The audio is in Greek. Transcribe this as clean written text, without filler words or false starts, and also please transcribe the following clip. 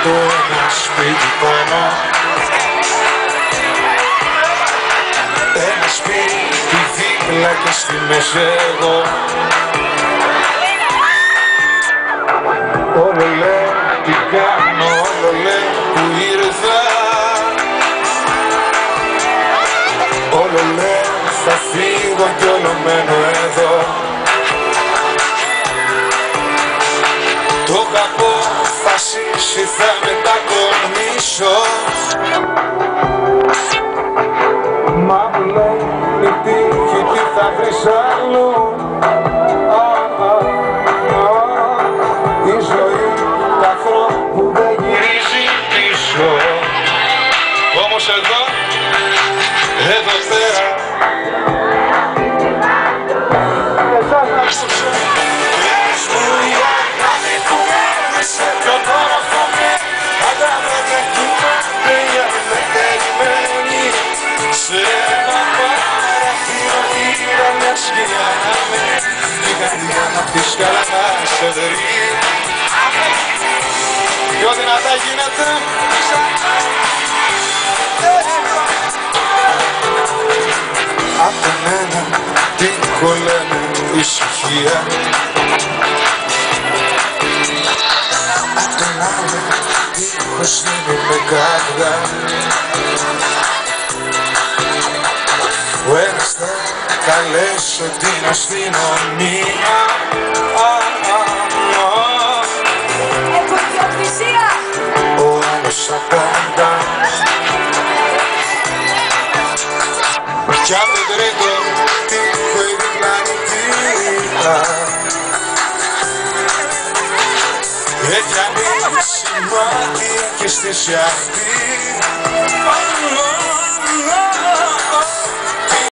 ένα σπίτι πάνω, ένα σπίτι δίπλα και στη μέση εγώ. Όλο λέω τι κάνω, όλο λέω που ήρθα, όλο λέω θα φύγω κι όλο μένω εδώ. Το είχα αποφασίσει θα μετακομίσω, μα μου λέει η τύχη τι θα βρεις αλλού. Η ζωή του ανθρώπου δεν γυρίζει πίσω, όμως εδώ πέρα πες μου η αγάπη που έμεσε το τόροφο με αγάπη κοιμάται για μεριμένη σε ένα παραθύρο γύρω μια σκηνιά με την καρδιά να πεις καλά να σε βρει πιο δυνατά γίνεται. Απ' μένα τι κολλάνε ησυχία, απ' τον άλλο δίχως δεν είμαι καρδιά. Ο ένας θα καλέσω την αστυνομία, έχω ιδιοκτησία. ο άλλος απαντά κι απ' τον τρίτο τύχω η διπλάνη πίτα. Έχει ανοίξει μάτι και στήσει αυτή